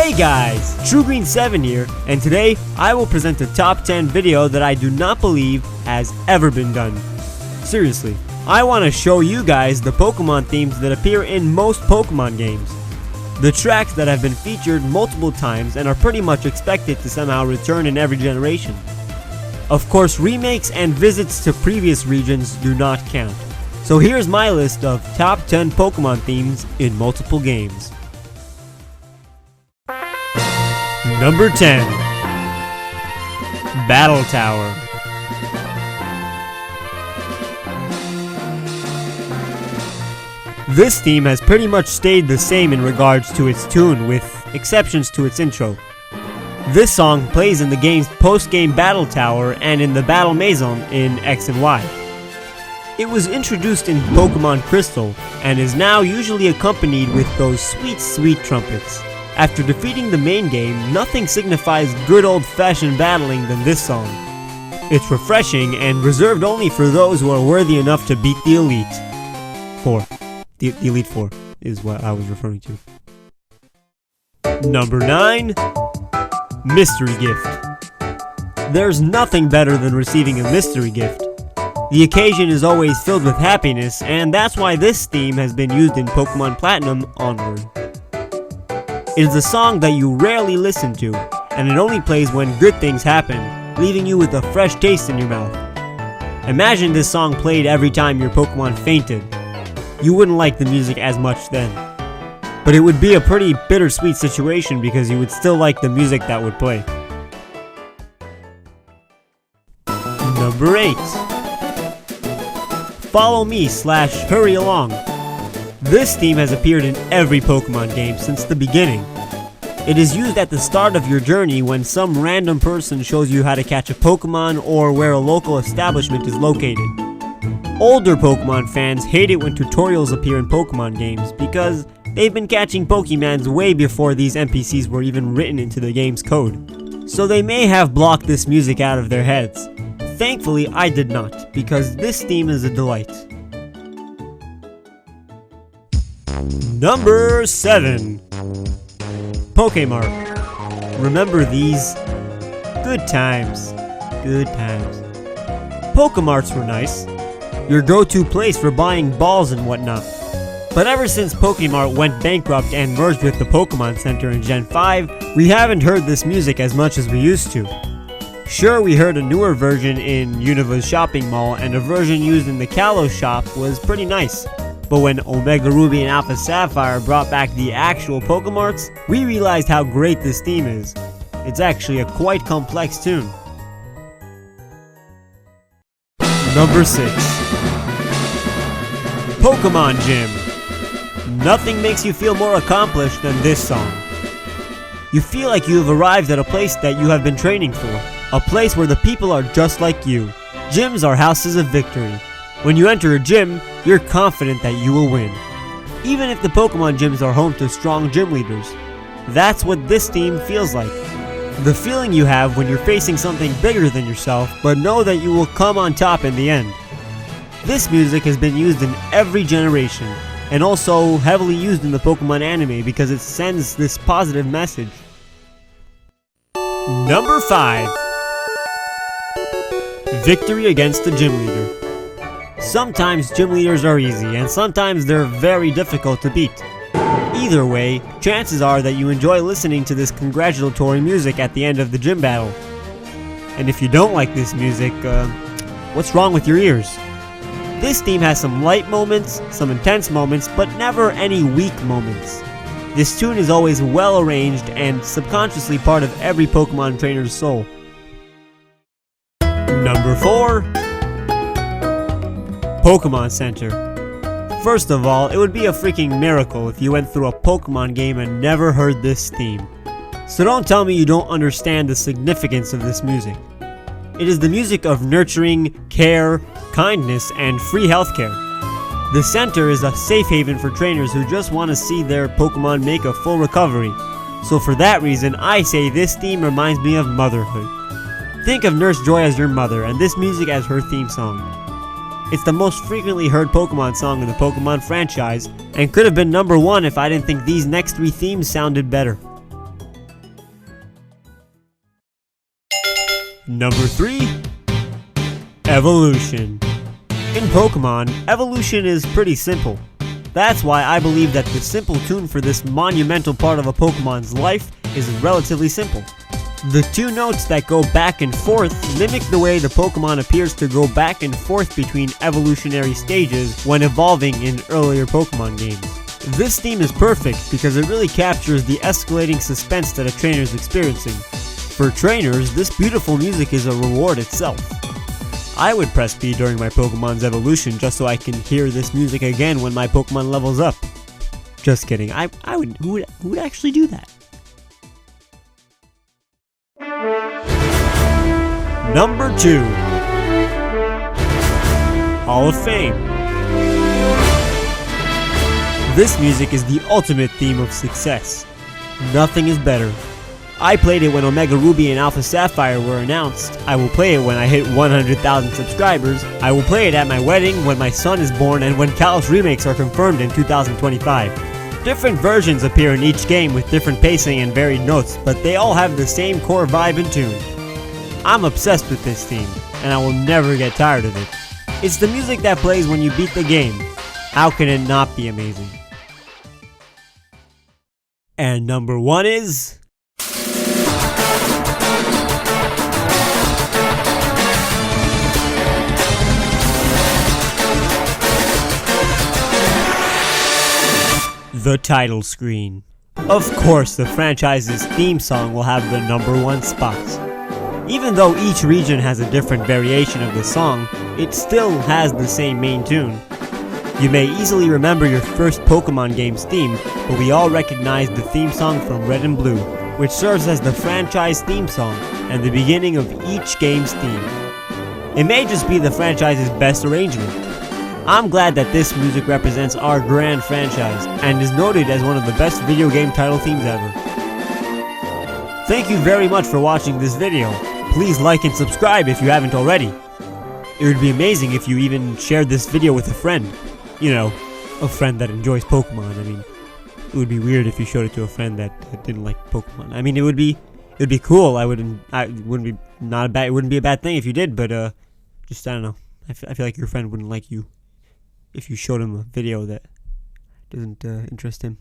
Hey guys, TrueGreen7 here, and today I will present a top 10 video that I do not believe has ever been done. Seriously, I want to show you guys the Pokemon themes that appear in most Pokemon games. The tracks that have been featured multiple times and are pretty much expected to somehow return in every generation. Of course, remakes and visits to previous regions do not count. So here's my list of top 10 Pokemon themes in multiple games. Number 10. Battle Tower. This theme has pretty much stayed the same in regards to its tune, with exceptions to its intro. This song plays in the game's post-game Battle Tower and in the Battle Maison in X and Y. It was introduced in Pokemon Crystal and is now usually accompanied with those sweet trumpets. After defeating the main game, nothing signifies good old-fashioned battling than this song. It's refreshing and reserved only for those who are worthy enough to beat the Elite Four. The Elite Four is what I was referring to. Number 9. Mystery Gift. There's nothing better than receiving a mystery gift. The occasion is always filled with happiness, and that's why this theme has been used in Pokemon Platinum onward. It is a song that you rarely listen to, and it only plays when good things happen, leaving you with a fresh taste in your mouth. Imagine this song played every time your Pokemon fainted. You wouldn't like the music as much then. But it would be a pretty bittersweet situation because you would still like the music that would play. Number 8. Follow Me / Hurry Along. This theme has appeared in every Pokemon game since the beginning. It is used at the start of your journey when some random person shows you how to catch a Pokemon or where a local establishment is located. Older Pokemon fans hate it when tutorials appear in Pokemon games because they've been catching Pokemons way before these NPCs were even written into the game's code. So they may have blocked this music out of their heads. Thankfully, I did not, because this theme is a delight. Number 7. PokeMart. Remember these? Good times. Good times. PokeMarts were nice. Your go-to place for buying balls and whatnot. But ever since PokeMart went bankrupt and merged with the Pokemon Center in Gen 5, we haven't heard this music as much as we used to. Sure, we heard a newer version in Univa's shopping mall, and a version used in the Kalos shop was pretty nice. But when Omega Ruby and Alpha Sapphire brought back the actual Pokemarts, we realized how great this theme is. It's actually a quite complex tune. Number 6. Pokemon Gym. Nothing makes you feel more accomplished than this song. You feel like you have arrived at a place that you have been training for. A place where the people are just like you. Gyms are houses of victory. When you enter a gym, you're confident that you will win. Even if the Pokemon gyms are home to strong gym leaders. That's what this theme feels like. The feeling you have when you're facing something bigger than yourself, but know that you will come on top in the end. This music has been used in every generation, and also heavily used in the Pokemon anime because it sends this positive message. Number 5. Victory against the gym leader. Sometimes gym leaders are easy, and sometimes they're very difficult to beat. Either way, chances are that you enjoy listening to this congratulatory music at the end of the gym battle. And if you don't like this music, what's wrong with your ears? This theme has some light moments, some intense moments, but never any weak moments. This tune is always well arranged and subconsciously part of every Pokemon trainer's soul. Number 4. Pokemon Center. First of all, it would be a freaking miracle if you went through a Pokemon game and never heard this theme. So don't tell me you don't understand the significance of this music. It is the music of nurturing, care, kindness, and free healthcare. The center is a safe haven for trainers who just want to see their Pokemon make a full recovery. So for that reason, I say this theme reminds me of motherhood. Think of Nurse Joy as your mother, and this music as her theme song. It's the most frequently heard Pokemon song in the Pokemon franchise, and could have been number 1 if I didn't think these next 3 themes sounded better. Number 3. Evolution. In Pokemon, evolution is pretty simple. That's why I believe that the simple tune for this monumental part of a Pokemon's life is relatively simple. The two notes that go back and forth mimic the way the Pokemon appears to go back and forth between evolutionary stages when evolving in earlier Pokemon games. This theme is perfect because it really captures the escalating suspense that a trainer is experiencing. For trainers, this beautiful music is a reward itself. I would press B during my Pokemon's evolution just so I can hear this music again when my Pokemon levels up. Just kidding, who would actually do that? Number 2. Hall of Fame. This music is the ultimate theme of success. Nothing is better. I played it when Omega Ruby and Alpha Sapphire were announced. I will play it when I hit 100,000 subscribers. I will play it at my wedding, when my son is born, and when Kalos remakes are confirmed in 2025. Different versions appear in each game with different pacing and varied notes, but they all have the same core vibe and tune. I'm obsessed with this theme, and I will never get tired of it. It's the music that plays when you beat the game. How can it not be amazing? And number 1 is... the title screen. Of course, the franchise's theme song will have the number 1 spot. Even though each region has a different variation of the song, it still has the same main tune. You may easily remember your first Pokemon game's theme, but we all recognize the theme song from Red and Blue, which serves as the franchise theme song and the beginning of each game's theme. It may just be the franchise's best arrangement. I'm glad that this music represents our grand franchise and is noted as one of the best video game title themes ever. Thank you very much for watching this video. Please like and subscribe if you haven't already. It would be amazing if you even shared this video with a friend. You know, a friend that enjoys Pokemon. I mean, it would be weird if you showed it to a friend that didn't like Pokemon. I mean, it would be cool. It wouldn't be a bad thing if you did, but just, I don't know. I feel like your friend wouldn't like you if you showed him a video that doesn't interest him.